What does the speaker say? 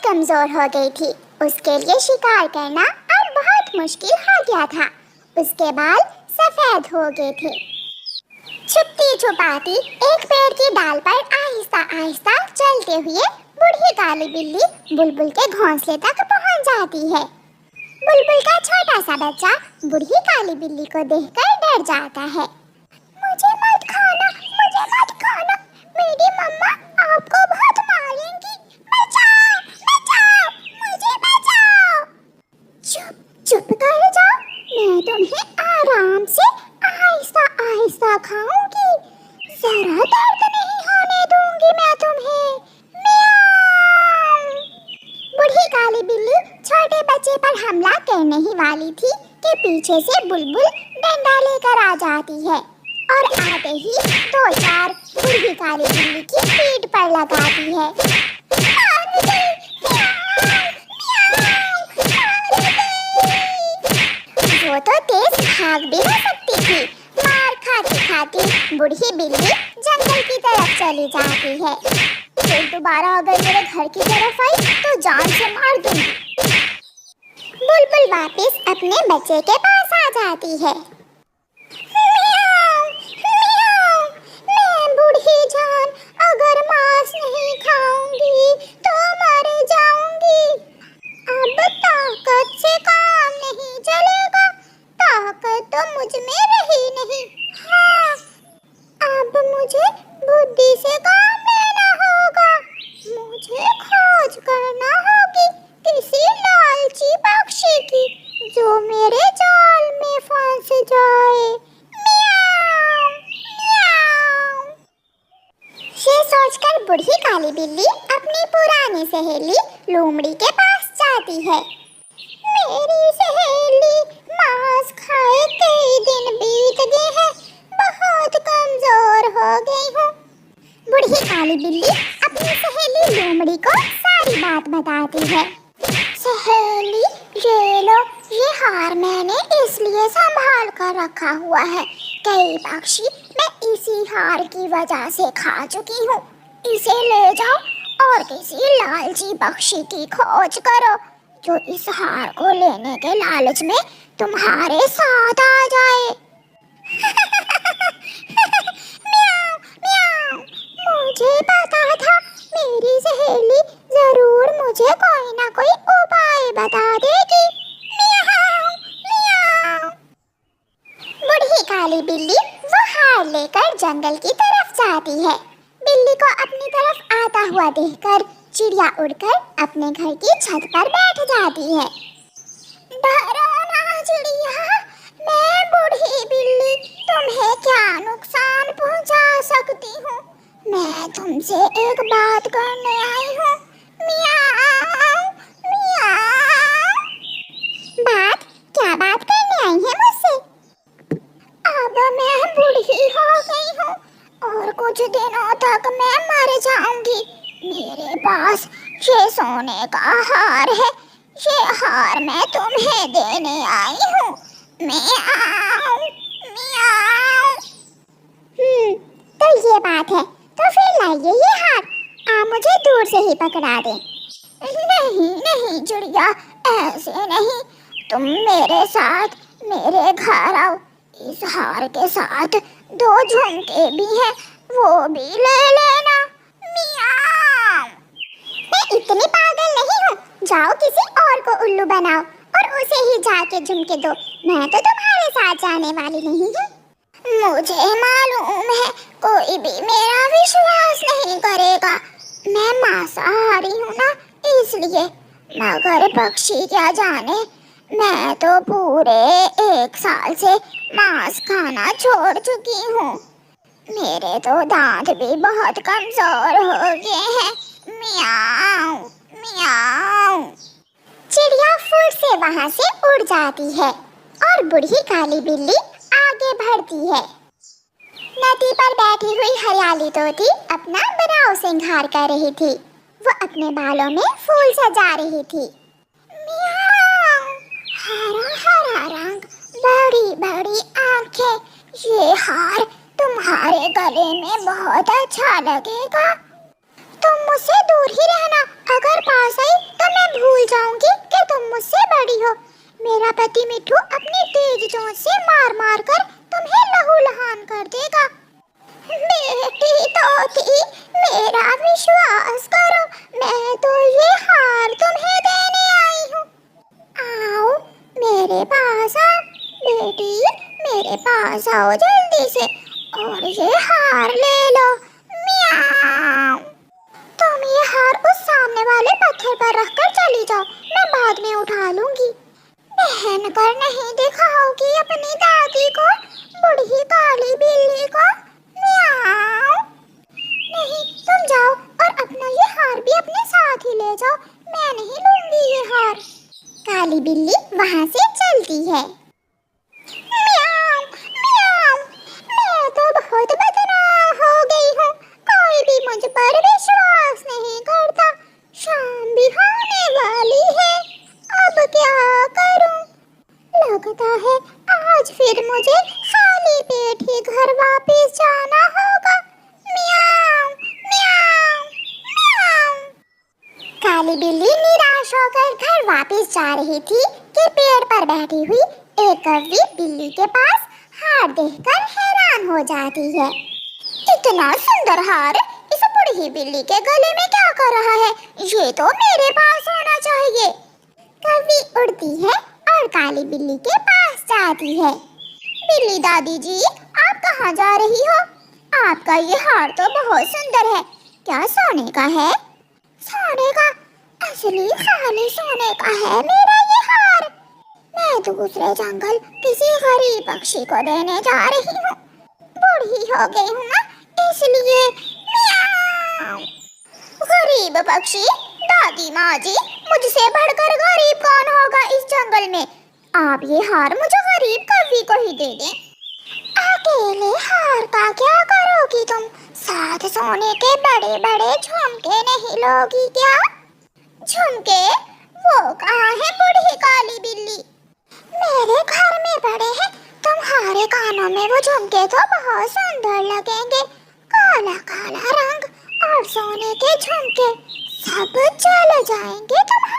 कमजोर हो गई थी। उसके लिए शिकार करना अब बहुत मुश्किल हो गया था। उसके बाल सफेद हो गए थे। छुपती छुपाती एक पेड़ की डाल पर आहिस्ता आहिस्ता चलते हुए बूढ़ी काली बिल्ली बुलबुल के घोंसले तक पहुंच जाती है। बुलबुल का छोटा सा बच्चा बूढ़ी काली बिल्ली को देखकर डर जाता है। मुझे मत खाना, मुझे मत खाना, मेरी मम्मा आपको बहुत मारेंगी, बचाओ, बचाओ, मुझे बचाओ। चुप चुप कर जाओ, मैं तुम्हें आराम से आहिस्ता आहिस्ता खाऊंगी, जरा दर्द नहीं होने दूंगी मैं तुम्हें। म्याऊं। बूढ़ी काली बिल्ली छोटे बच्चे पर हमला करने ही वाली थी कि पीछे से बुलबुल डंडा लेकर आ जाती है और आते ही दो चार बूढ़ी काली बिल्ली की पीठ पर लगाती है। वो तो तेज भाग भी ना सकती थी। मार खाती खाती बूढ़ी बिल्ली जंगल की तरफ चली जाती है। फिर दोबारा अगर मेरे घर की तरफ आई तो जान से मार दूंगी। बुलबुल वापस अपने बच्चे के पास आ जाती है। म्याऊं, म्याऊं, मैं बूढ़ी जान अगर मांस नहीं खाऊंगी तो मर जाऊंगी। अब ताकत से काम नहीं चलेगा, ताकत तो मुझ में रही नहीं। हाँ, अब मुझे बुद्धि से काम लेना होगा। मुझे खोज करना होगी किसी लालची पक्षी की जो मेरे जाल में फंस जाए। म्याऊं, म्याऊं। ये सोचकर बूढ़ी काली बिल्ली अपनी पुरानी सहेली लोमड़ी के पास जाती है। मेरी सहेली, मांस खाए कई दिन बीत गए हैं, बहुत कमजोर हो गई हूँ। बूढ़ी काली बिल्ली अपनी सहेली लोमड़ी को सारी बात बताती है। सहेली, ये लो, ये हार मैंने इसलिए संभाल कर रखा हुआ है। कई पक्षी मैं इसी हार की वजह से खा चुकी हूँ। इसे ले जाओ और किसी लालची पक्षी की खोज करो जो इस हार को लेने के लालच में तुम्हारे साथ आ जाए। म्याऊं, म्याऊं, मुझे पता था मेरी सहेली जरूर मुझे कोई ना कोई उपाय बता देगी। म्याऊं, म्याऊं। बूढ़ी काली बिल्ली वो हार लेकर जंगल की तरफ जाती है। बिल्ली को अपनी तरफ आता हुआ देखकर चिड़िया उड़कर अपने घर की छत पर बैठ जाती है। डरो ना चिड़िया, मैं बूढ़ी बिल्ली तुम्हें क्या नुकसान पहुंचा सकती हूँ। मैं तुमसे एक बात करने आई हूँ। म्याऊं, म्याऊं। बात? क्या बात करने आई है मुझसे? अब मैं बूढ़ी हो गई हूँ और कुछ दिनों तक मैं मर जाऊंगी। मेरे पास ये सोने का हार है, ये हार मैं तुम्हें देने आई हूँ। म्याऊं, म्याऊं। तो ये बात है, तो फिर लाइए ये हार, आप मुझे दूर से ही पकड़ा दें। नहीं नहीं चिड़िया, ऐसे नहीं, तुम मेरे साथ मेरे घर आओ। इस हार के साथ दो झुमके भी हैं, वो भी ले लेना। म्याऊं। मैं इतनी पागल नहीं हूँ, जाओ किसी और को उल्लू बनाओ और उसे ही जाके झुमके दो। मैं तो तुम्हारे साथ जाने वाली नहीं हूँ। मुझे मालूम है कोई भी मेरा विश्वास नहीं करेगा। मैं मांसाहारी हूँ ना, इसलिए। मगर पक्षी क्या जाने, मैं तो पूरे 1 साल से मांस खाना छोड़ चुकी हूँ। मेरे तो दांत भी बहुत कमजोर हो गए हैं। म्याऊं, म्याऊं। चिड़िया फुर्र से वहाँ से उड़ जाती है और बूढ़ी काली बिल्ली आगे बढ़ती है। नदी पर बैठी हुई हरियाली तोती अपना बनाव सिंगार कर रही थी। वो अपने बालों में फूल सजा रही थी। म्याऊं, हरा हरा रंग, बड़ी बड़ी आंखें, ये हार तुम्हारे गले में बहुत अच्छा लगेगा। तुम मुझसे दूर ही रहना, अगर पास आई तो पास आओ बेटी, मेरे पास आओ जल्दी से और ये हार ले लो। म्याऊ। तुम ये हार उस सामने वाले पत्थर पर रखकर चली जाओ, मैं बाद में उठा लूंगी। पहन कर नहीं दिखाओगी अपनी दादी को, बूढ़ी काली बिल्ली को। म्याऊ। नहीं, तुम जाओ और अपना ये हार भी अपने साथ ही ले जाओ, मैं नहीं लूंगी ये हार। काली बिल्ली वहां से चलती है। म्याऊ, म्याऊ, मैं तो बहुत बदनाम हो गई हूँ, कोई भी मुझ पर विश्वास नहीं करता। शाम भी होने वाली है, अब क्या करूँ? लगता है आज फिर मुझे खाली पेट ही घर वापस जाना होगा। म्याऊ, म्याऊ, म्याऊ। काली बिल्ली निराश होकर घर वापस जा रही थी कि पेड़ पर बैठी हुई एक कौवी बिल्ली के पास हार देखकर हैरान हो जाती है। इतना सुंदर हार इस बूढ़ी बिल्ली के गले में क्या कर रहा है? ये तो मेरे पास होना चाहिए। कौवी उड़ती है और काली बिल्ली के पास जाती है। बिल्ली दादी जी, आप कहाँ जा रही हो? आपका ये हार तो बहुत सुंदर है, क्या सोने का है? सोने का? असली खाली सोने का है मेरा ये हार। मैं दूसरे जंगल किसी गरीब पक्षी को देने जा रही हूँ, बूढ़ी हो गई हूँ ना इसलिए। म्याऊ। गरीब पक्षी? दादी माँ जी, मुझसे बढ़कर गरीब कौन होगा इस जंगल में? आप ये हार मुझे गरीब कौवी को ही दे दें। अकेले हार का क्या करोगी तुम? साथ सोने के बड़े बड़े झुमके नहीं लोगी क्या? झुमके? वो कहाँ है बूढ़ी काली बिल्ली? मेरे घर में पड़े हैं, तुम्हारे कानों में वो झुमके तो बहुत सुंदर लगेंगे। काला काला रंग और सोने के झुमके सब चल जाएंगे तुम्हारे।